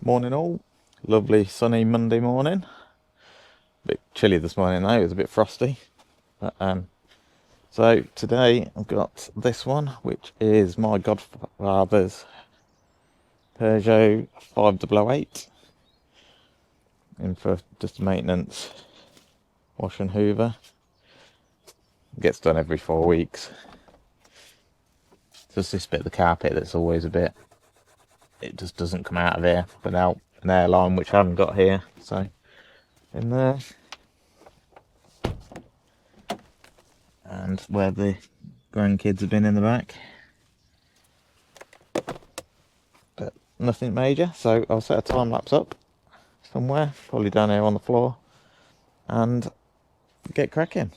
Morning all, lovely sunny Monday morning. A bit chilly this morning though, it was a bit frosty. But, so today I've got this one, which is my godfather's Peugeot 5008 in for just a maintenance wash and hoover. It gets done every 4 weeks. Just this bit of the carpet that's always a bit, it just doesn't come out of here without an airline, which I haven't got here. So in there, and where the grandkids have been in the back, but nothing major. So I'll set a time lapse up somewhere, probably down here on the floor, and get cracking.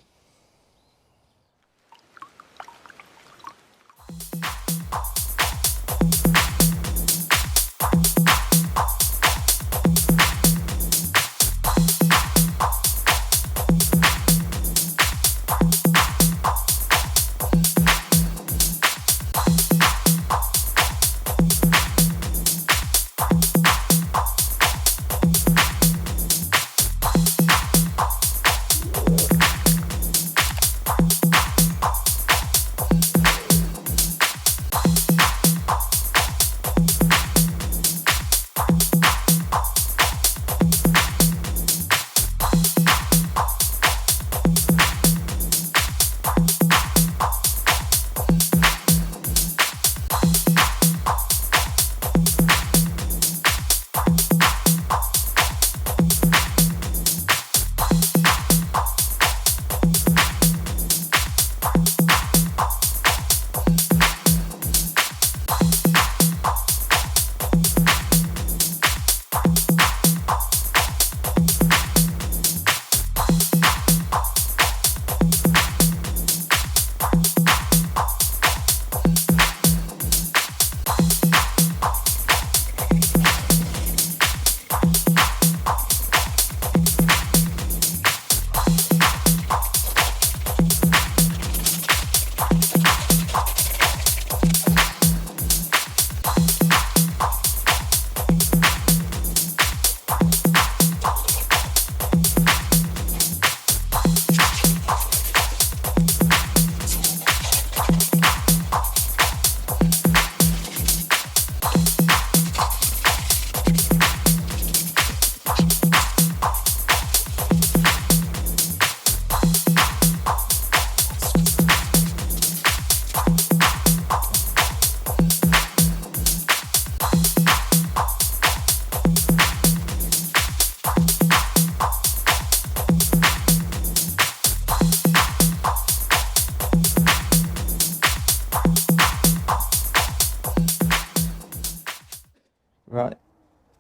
Right,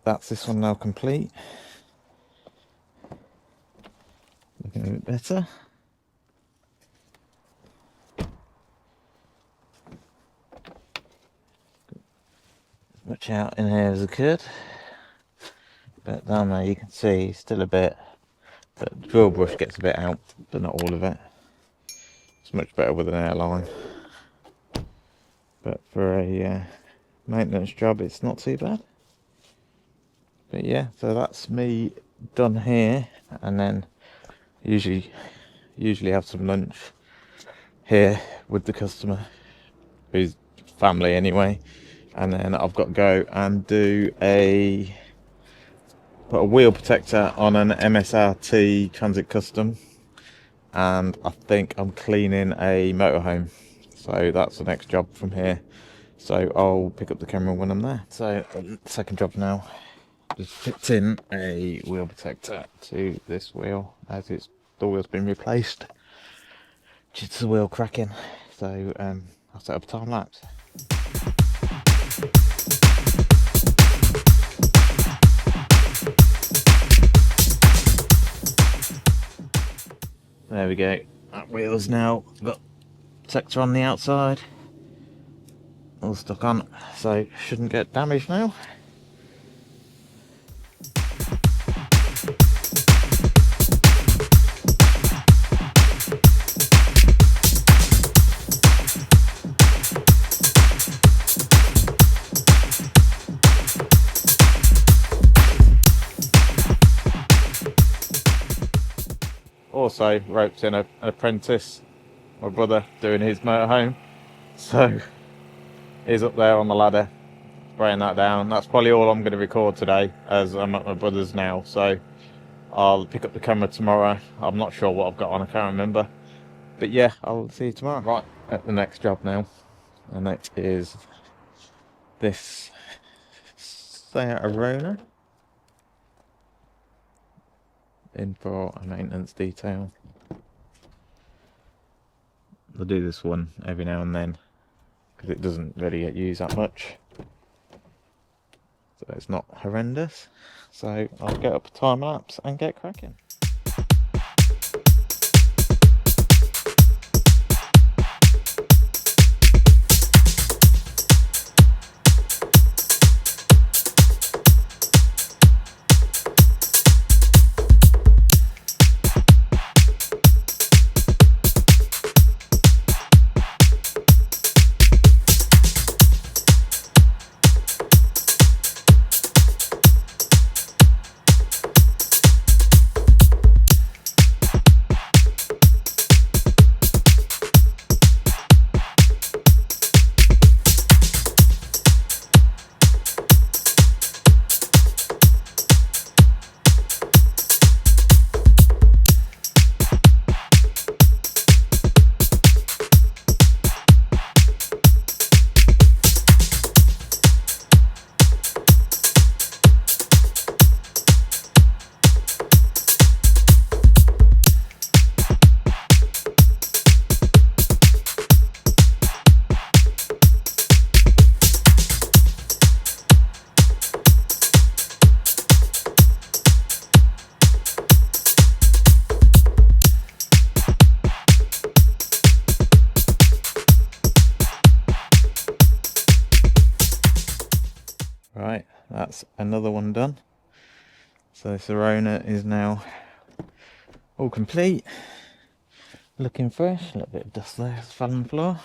that's this one now complete. Looking a bit better. As much out in here as I could. But down there you can see still a bit, but the drill brush gets a bit out, but not all of it. It's much better with an airline. But for a maintenance job it's not too bad. But yeah, so that's me done here, and then usually have some lunch here with the customer, who's family anyway, and then I've got to go and do put a wheel protector on an MSRT Transit Custom, and I think I'm cleaning a motorhome, so that's the next job from here. So I'll pick up the camera when I'm there. So second job now, just fits in a wheel protector to this wheel, as the wheel's been replaced, just the wheel cracking. So I'll set up a time lapse. There we go, that wheel's now got protector on the outside, all stuck on, so shouldn't get damaged now. also roped in an apprentice, my brother, doing his motorhome. So he's up there on the ladder, spraying that down. That's probably all I'm going to record today, as I'm at my brother's now. So I'll pick up the camera tomorrow. I'm not sure what I've got on, I can't remember. But yeah, I'll see you tomorrow. Right, at the next job now. And that is this Seat Arona. In for a maintenance detail. I'll do this one every now and then, because it doesn't really get used that much. So it's not horrendous. So I'll get up a time lapse and get cracking. Right, that's another one done. So this Arona is now all complete. Looking fresh, a little bit of dust there, it's fell on the floor.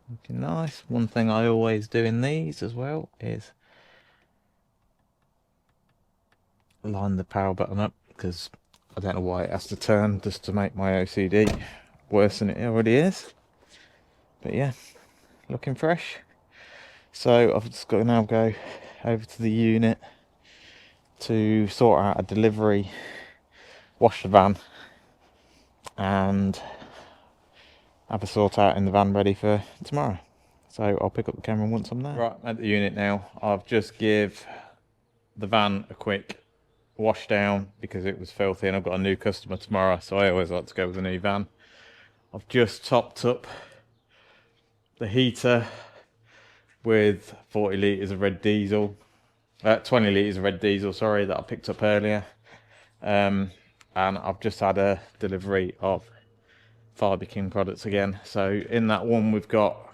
Looking nice. One thing I always do in these as well is line the power button up, because I don't know why it has to turn, just to make my OCD worse than it already is. But yeah, looking fresh. So I've just got to now go over to the unit to sort out a delivery, wash the van, and have a sort out in the van ready for tomorrow. So I'll pick up the camera once I'm there. Right, I'm at the unit now. I've just give the van a quick wash down because it was filthy, and I've got a new customer tomorrow, so I always like to go with a new van. I've just topped up the heater with 40 litres of red diesel, 20 litres of red diesel, sorry, that I picked up earlier. And I've just had a delivery of Fibre King products again. So in that one we've got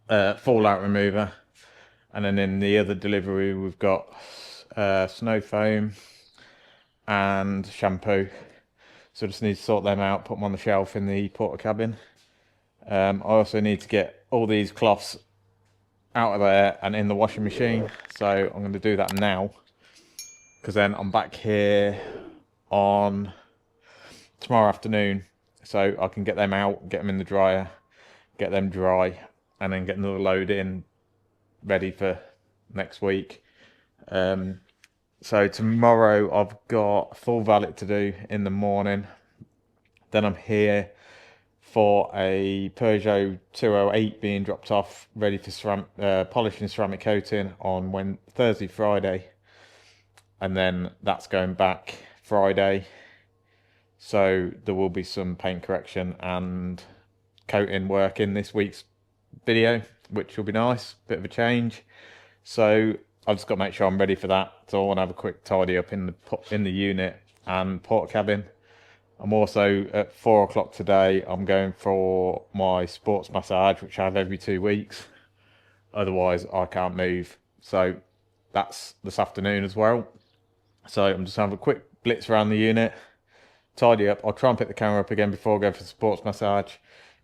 fallout remover, and then in the other delivery we've got snow foam and shampoo. So I just need to sort them out, put them on the shelf in the porter cabin. I also need to get all these cloths out of there and in the washing machine, so I'm going to do that now, because then I'm back here on tomorrow afternoon, so I can get them out, get them in the dryer, get them dry, and then get another load in ready for next week. So tomorrow I've got full valet to do in the morning. Then I'm here for a Peugeot 208 being dropped off, ready for polishing ceramic coating on Thursday, Friday. And then that's going back Friday. So there will be some paint correction and coating work in this week's video, which will be nice, bit of a change. So I've just got to make sure I'm ready for that. So I want to have a quick tidy up in the unit and porter cabin. I'm also at 4 o'clock today, I'm going for my sports massage, which I have every 2 weeks. Otherwise I can't move. So that's this afternoon as well. So I'm just having a quick blitz around the unit, tidy up. I'll try and pick the camera up again before I go for the sports massage.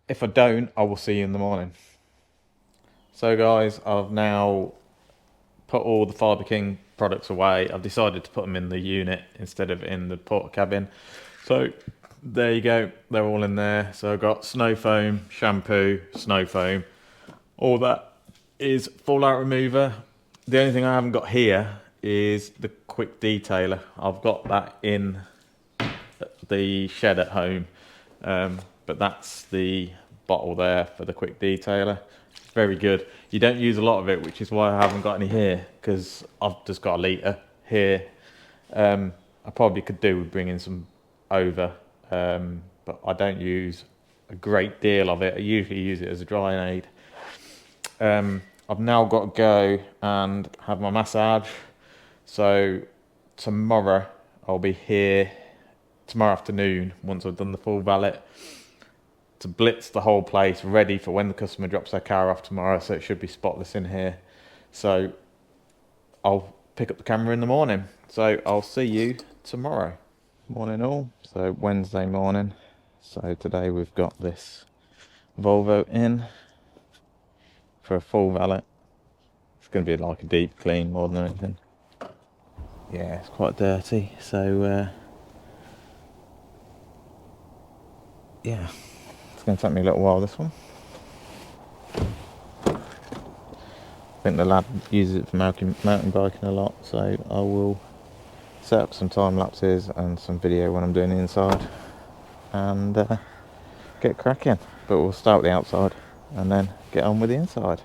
If I don't, I will see you in the morning. So guys, I've now put all the Fibre King products away, I've decided to put them in the unit instead of in the porter cabin. So there you go, they're all in there. So I've got snow foam, shampoo, snow foam, all that is fallout remover. The only thing I haven't got here is the quick detailer. I've got that in the shed at home, but that's the bottle there for the quick detailer. It's very good. You don't use a lot of it, which is why I haven't got any here, because I've just got a litre here. I probably could do with bringing some over, but I don't use a great deal of it. I usually use it as a drying aid. I've now got to go and have my massage. So tomorrow I'll be here, tomorrow afternoon, once I've done the full valet, to blitz the whole place ready for when the customer drops their car off tomorrow, so it should be spotless in here. So I'll pick up the camera in the morning. So I'll see you tomorrow. Morning all. So Wednesday morning. So today we've got this Volvo in for a full valet. It's going to be like a deep clean more than anything. Yeah, it's quite dirty, so yeah, it's going to take me a little while, this one. I think the lad uses it for mountain biking a lot, so I will set up some time lapses and some video when I'm doing the inside and get cracking. But we'll start with the outside and then get on with the inside.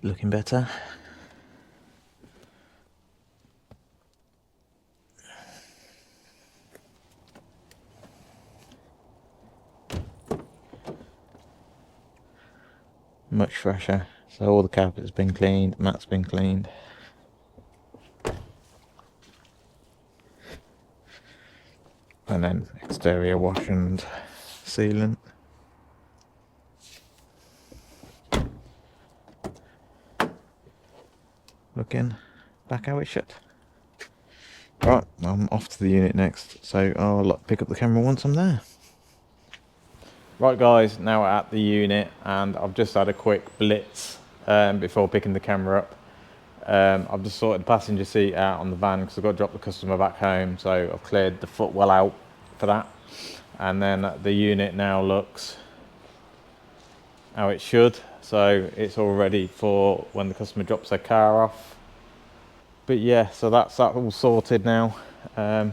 Looking better. Much fresher. So all the carpet's been cleaned, mat's been cleaned. And then exterior wash and sealant. Looking back how it should. Right, I'm off to the unit next, so I'll pick up the camera once I'm there. Right guys, now we're at the unit and I've just had a quick blitz before picking the camera up. I've just sorted the passenger seat out on the van because I've got to drop the customer back home, so I've cleared the footwell out for that. And then the unit now looks how it should, so it's all ready for when the customer drops their car off. But yeah, so that's that all sorted now. A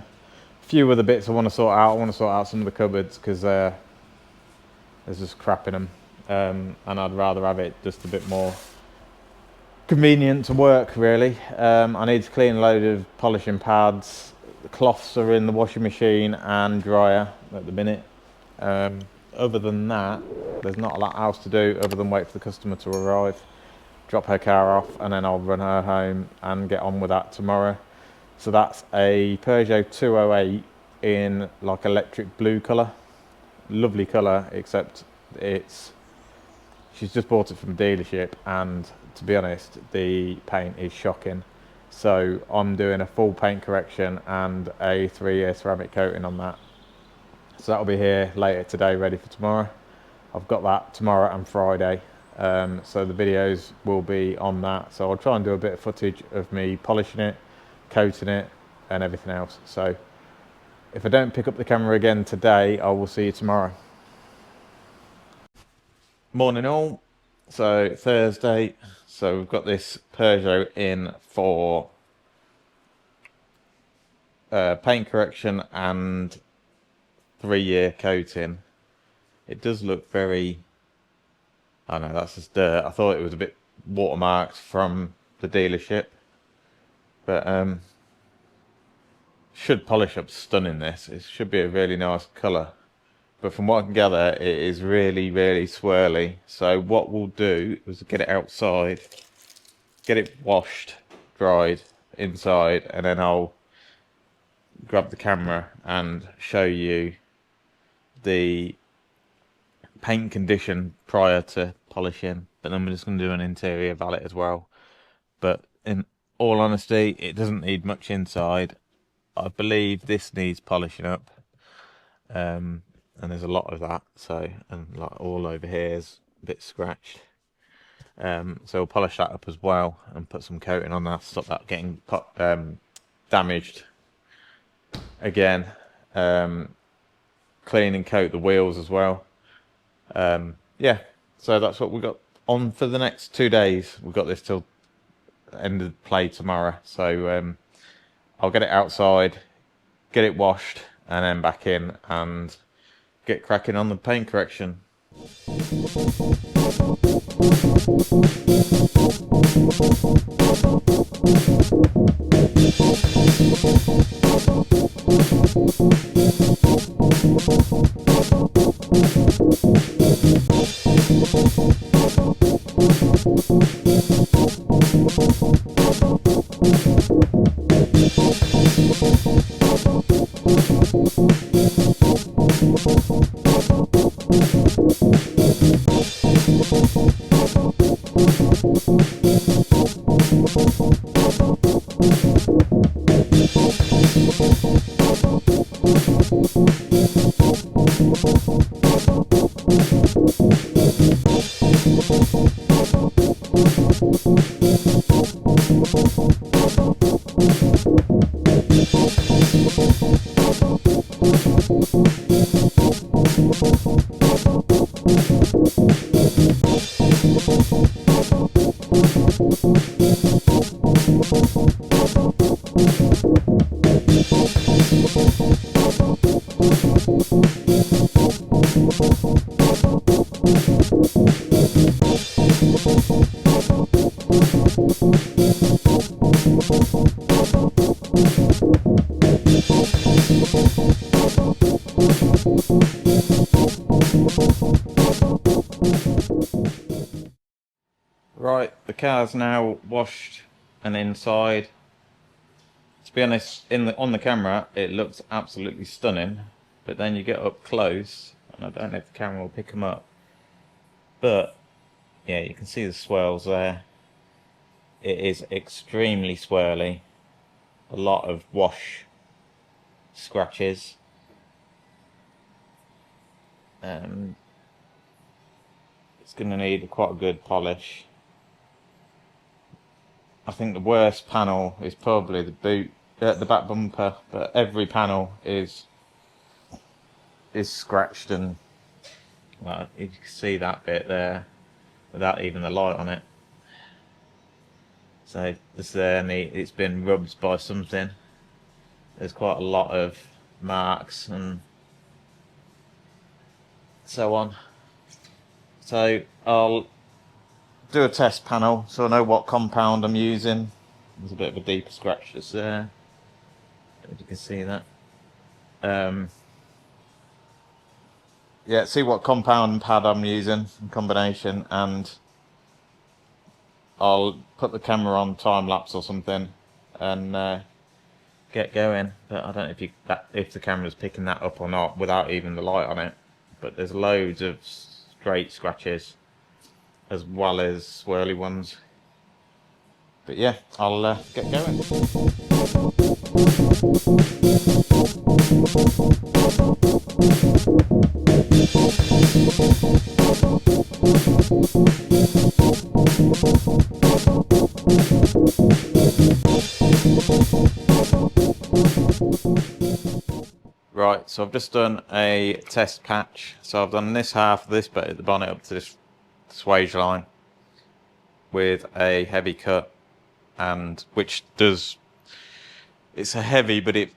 few other bits I want to sort out. I want to sort out some of the cupboards because there's just crap in them, and I'd rather have it just a bit more convenient to work, really. I need to clean a load of polishing pads. The cloths are in the washing machine and dryer at the minute. Other than that, there's not a lot else to do other than wait for the customer to arrive, drop her car off, and then I'll run her home and get on with that tomorrow. So that's a Peugeot 208 in like electric blue colour. Lovely colour, except she's just bought it from dealership, and to be honest, the paint is shocking. So I'm doing a full paint correction and a 3-year ceramic coating on that. So that'll be here later today, ready for tomorrow. I've got that tomorrow and Friday. So the videos will be on that. So I'll try and do a bit of footage of me polishing it, coating it, and everything else. So if I don't pick up the camera again today, I will see you tomorrow. Morning all. So Thursday. So we've got this Peugeot in for paint correction and 3-year coating. It does look very, I don't know, that's just dirt. I thought it was a bit watermarked from the dealership, but should polish up stunning. This, it should be a really nice colour, but from what I can gather, it is really swirly. So what we'll do is get it outside, get it washed, dried inside, and then I'll grab the camera and show you the paint condition prior to polishing. But then we're just going to do an interior valet as well. But in all honesty, it doesn't need much inside. I believe this needs polishing up, and there's a lot of that. So, and like all over here is a bit scratched. So we'll polish that up as well and put some coating on that, stop that getting damaged again. Clean and coat the wheels as well. Yeah, so that's what we've got on for the next 2 days. We've got this till end of play tomorrow. So I'll get it outside, get it washed, and then back in and get cracking on the paint correction. Right, the car's now washed and inside. To be honest, on the camera it looks absolutely stunning, but then you get up close, and I don't know if the camera will pick them up, but yeah, you can see the swirls there. It is extremely swirly, a lot of wash scratches. It's going to need quite a good polish. I think the worst panel is probably the boot, the back bumper, but every panel is is scratched, and well, you can see that bit there without even the light on it. So it's there, and it's been rubbed by something. There's quite a lot of marks and so on. So I'll do a test panel so I know what compound I'm using. There's a bit of a deeper scratch just there. If you can see that. Yeah, see what compound and pad I'm using in combination, and I'll put the camera on time lapse or something and get going. But I don't know if the camera's picking that up or not without even the light on it. But there's loads of straight scratches as well as swirly ones. But yeah, I'll get going. Right, so I've just done a test patch. So I've done this half of this bit at the bonnet up to this swage line with a heavy cut, and it's a heavy, but it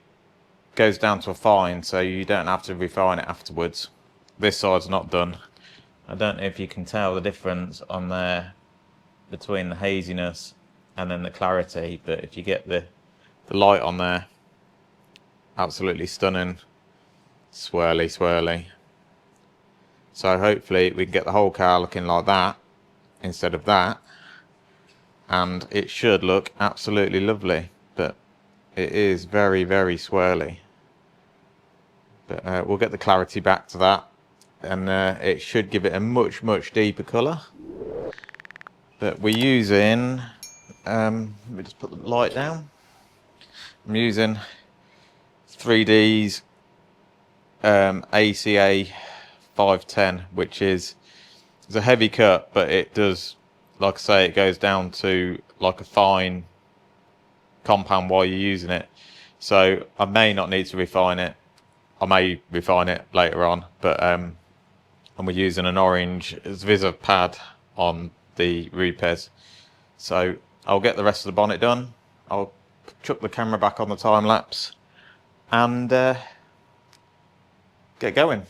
goes down to a fine, so you don't have to refine it afterwards. This side's not done. I don't know if you can tell the difference on there between the haziness and then the clarity, but if you get the light on there, absolutely stunning. Swirly. So hopefully we can get the whole car looking like that instead of that, and it should look absolutely lovely. But it is very swirly. But we'll get the clarity back to that, and it should give it a much deeper colour. But we're using, let me just put the light down. I'm using 3D's ACA 510, which is a heavy cut, but it does, like I say, it goes down to like a fine compound while you're using it. So I may not need to refine it. I may refine it later on, but and we're using an orange Visa pad on the repairs. So I'll get the rest of the bonnet done. I'll chuck the camera back on the time lapse and get going.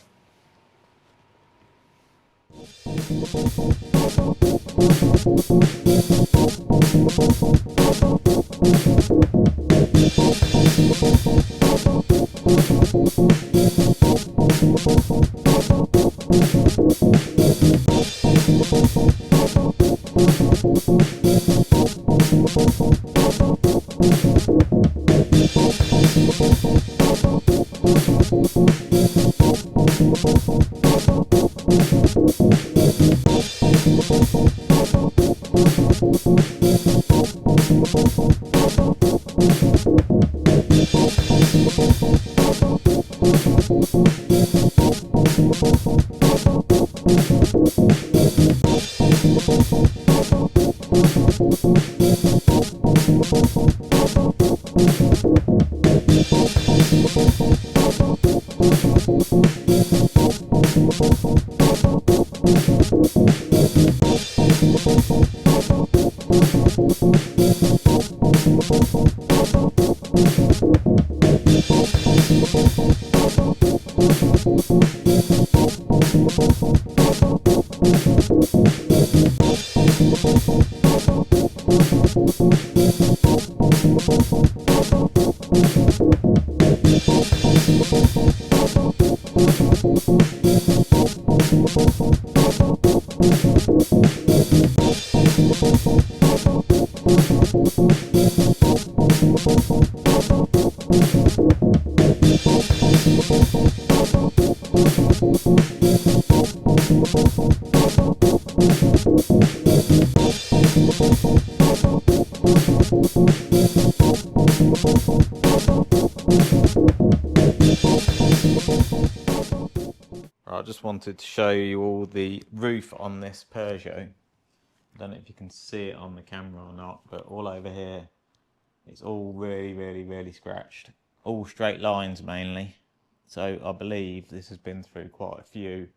I just wanted to show you all the roof on this Peugeot. I don't know if you can see it on the camera or not, but all over here it's all really scratched. All straight lines mainly. So I believe this has been through quite a few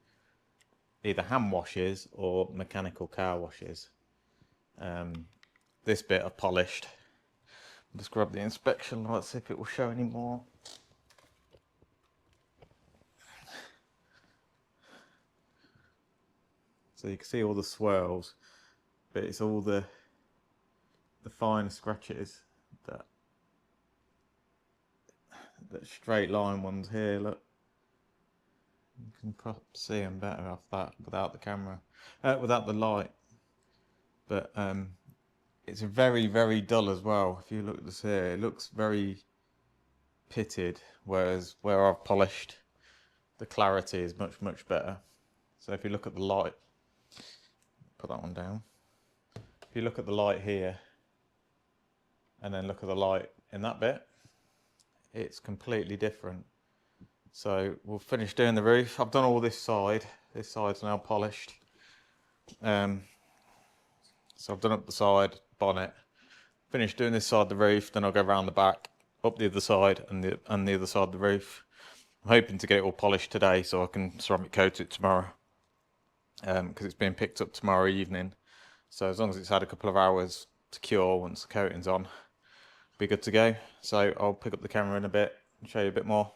either hand washes or mechanical car washes. This bit I've polished. Just grab the inspection light, see if it will show any more. So you can see all the swirls, but it's all the fine scratches, that straight line ones here, look. You can perhaps see them better off that without the camera, without the light. But it's very, very dull as well. If you look at this here, it looks very pitted, whereas where I've polished, the clarity is much, much better. So if you look at the light, put that one down. If you look at the light here, and then look at the light in that bit, it's completely different. So we'll finish doing the roof. I've done all this side. This side's now polished. So I've done up the side, bonnet. Finished doing this side of the roof, then I'll go around the back, up the other side, and the other side of the roof. I'm hoping to get it all polished today so I can ceramic coat it tomorrow. Because it's being picked up tomorrow evening. So as long as it's had a couple of hours to cure once the coating's on, be good to go. So I'll pick up the camera in a bit and show you a bit more.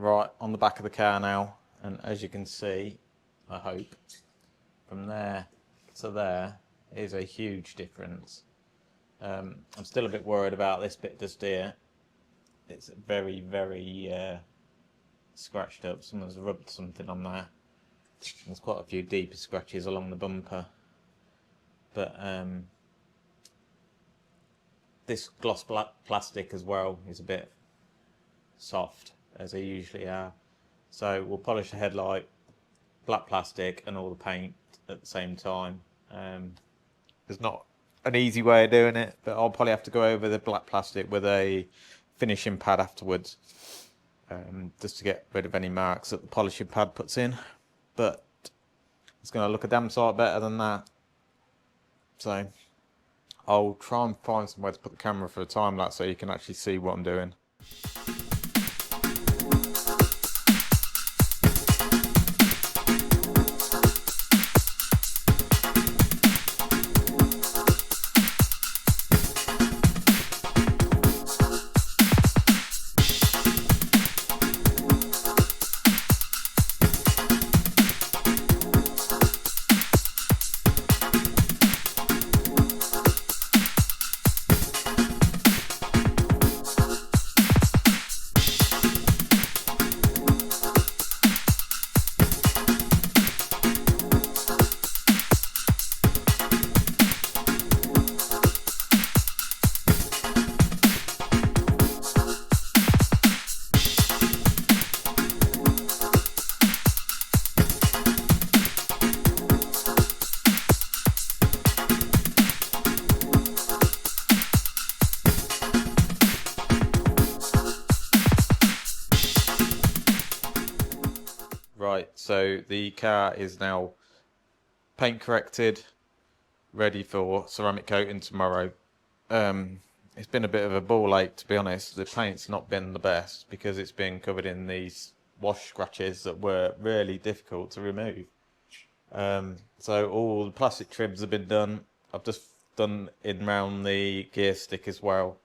Right, on the back of the car now, and as you can see, I hope, from there to there is a huge difference. I'm still a bit worried about this bit just here. It's very, very scratched up. Someone's rubbed something on there. There's quite a few deeper scratches along the bumper. But this gloss plastic as well is a bit soft, as they usually are. So we'll polish the headlight, black plastic and all the paint at the same time. There's not an easy way of doing it, but I'll probably have to go over the black plastic with a finishing pad afterwards, just to get rid of any marks that the polishing pad puts in. But it's going to look a damn sight better than that. So I'll try and find somewhere to put the camera for a time lapse so you can actually see what I'm doing. Right, so the car is now paint corrected, ready for ceramic coating tomorrow. It's been a bit of a ball ache, to be honest. The paint's not been the best because it's been covered in these wash scratches that were really difficult to remove. So all the plastic trims have been done. I've just done in round the gear stick as well.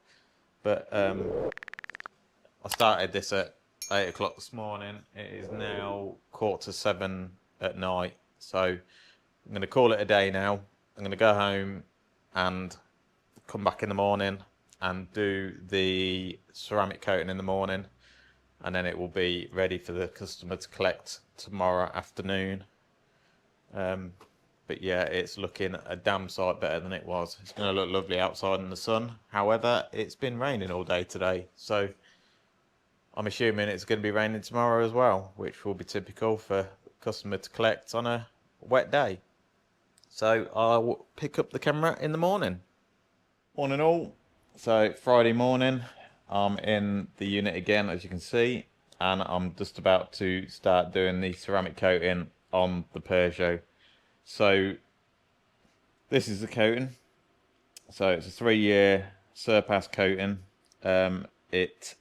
But I started this at 8 o'clock this morning. It is now 6:45 at night. So I'm going to call it a day now. I'm going to go home and come back in the morning and do the ceramic coating in the morning. And then it will be ready for the customer to collect tomorrow afternoon. But yeah, it's looking a damn sight better than it was. It's going to look lovely outside in the sun. However, it's been raining all day today. So I'm assuming it's going to be raining tomorrow as well, which will be typical for the customer to collect on a wet day. So I'll pick up the camera in the morning. Morning all. So Friday morning, I'm in the unit again, as you can see, and I'm just about to start doing the ceramic coating on the Peugeot. So this is the coating. So it's a 3-year surpass coating. It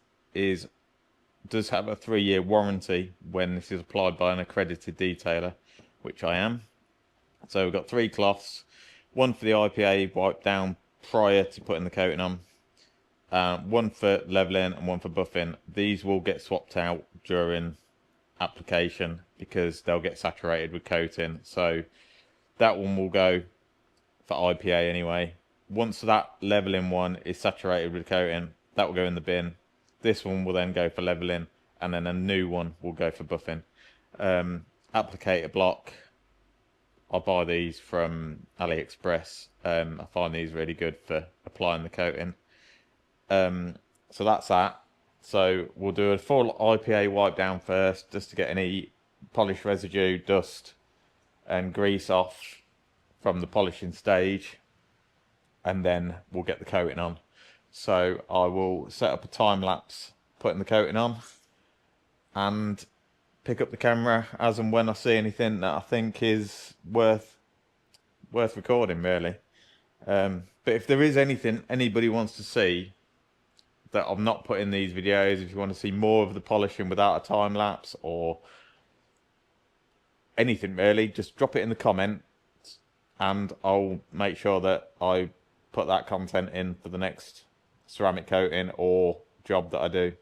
does have a 3-year warranty when this is applied by an accredited detailer, which I am. So we've got 3 cloths, one for the IPA wipe down prior to putting the coating on, one for leveling and one for buffing. These will get swapped out during application because they'll get saturated with coating. So that one will go for IPA anyway. Once that leveling one is saturated with coating, that will go in the bin. This one will then go for leveling, and then a new one will go for buffing. Applicator block, I buy these from AliExpress. I find these really good for applying the coating. So that's that. So we'll do a full IPA wipe down first, just to get any polish residue, dust and grease off from the polishing stage, and then we'll get the coating on. So I will set up a time lapse putting the coating on and pick up the camera as and when I see anything that I think is worth recording, really. But if there is anything anybody wants to see that I'm not putting in these videos, if you want to see more of the polishing without a time lapse or anything really, just drop it in the comments and I'll make sure that I put that content in for the next ceramic coating or job that I do.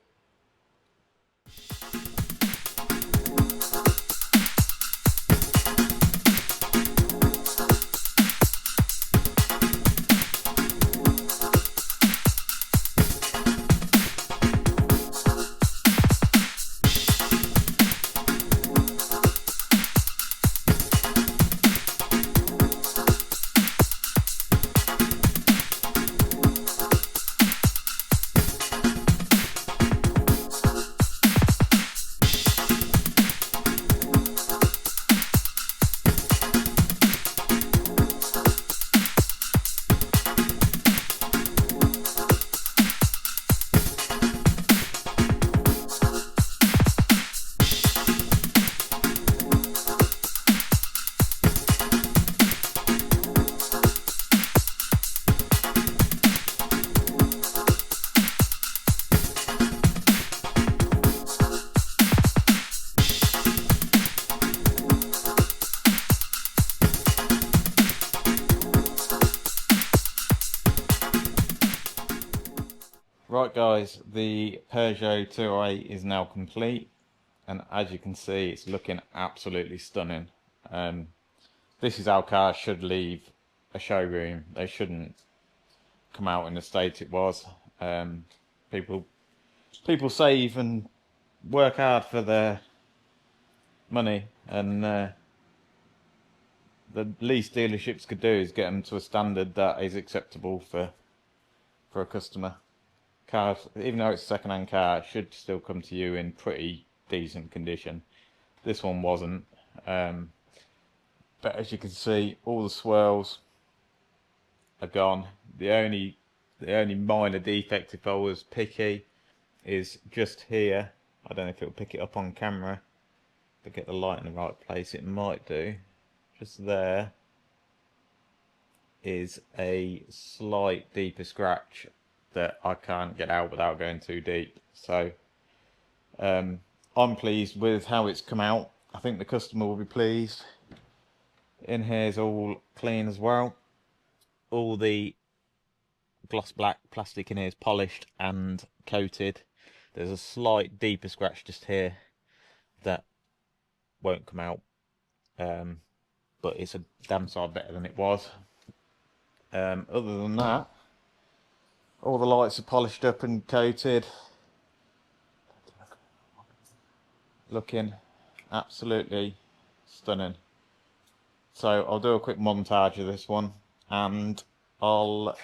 Right guys, the Peugeot 208 is now complete, and as you can see it's looking absolutely stunning. This is how cars should leave a showroom. They shouldn't come out in the state it was. People save and work hard for their money, and the least dealerships could do is get them to a standard that is acceptable for a customer. Cars, even though it's a second-hand car, it should still come to you in pretty decent condition. This one wasn't, but as you can see, all the swirls are gone. The only minor defect, if I was picky, is just here. I don't know if it'll pick it up on camera. to get the light in the right place, it might do. Just there is a slight deeper scratch that I can't get out without going too deep. So I'm pleased with how it's come out. I think the customer will be pleased. In here is all clean as well. All the gloss black plastic in here is polished and coated. There's a slight deeper scratch just here that won't come out, but it's a damn sight better than it was. Other than that, all the lights are polished up and coated, looking absolutely stunning. So I'll do a quick montage of this one and I'll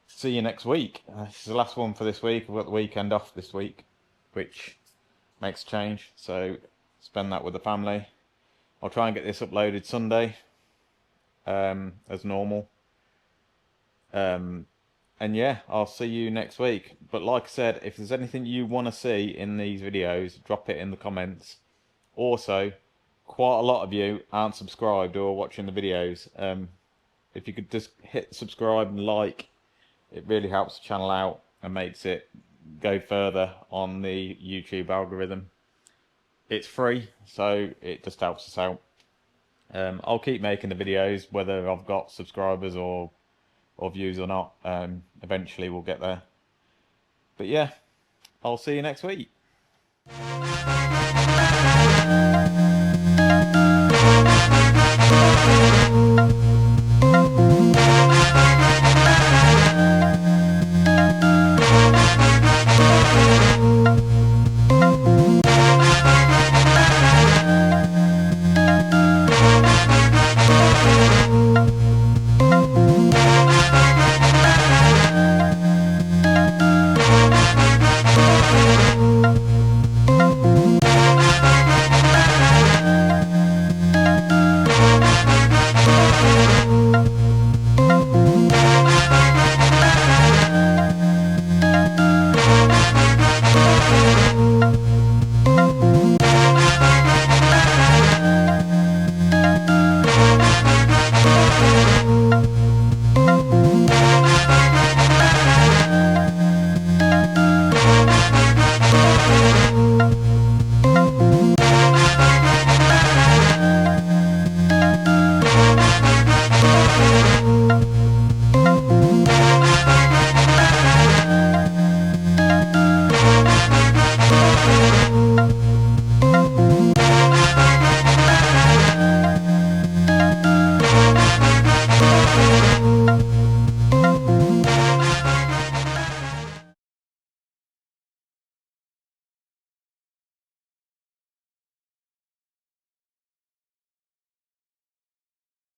see you next week. This is the last one for this week. I've got the weekend off this week, which makes a change, so spend that with the family. I'll try and get this uploaded Sunday, as normal. And yeah, I'll see you next week. But like I said, if there's anything you want to see in these videos, drop it in the comments. Also, quite a lot of you aren't subscribed or watching the videos. If you could just hit subscribe and like, it really helps the channel out and makes it go further on the YouTube algorithm. It's free, so it just helps us out. I'll keep making the videos whether I've got subscribers or views or not. Eventually we'll get there. But yeah, I'll see you next week.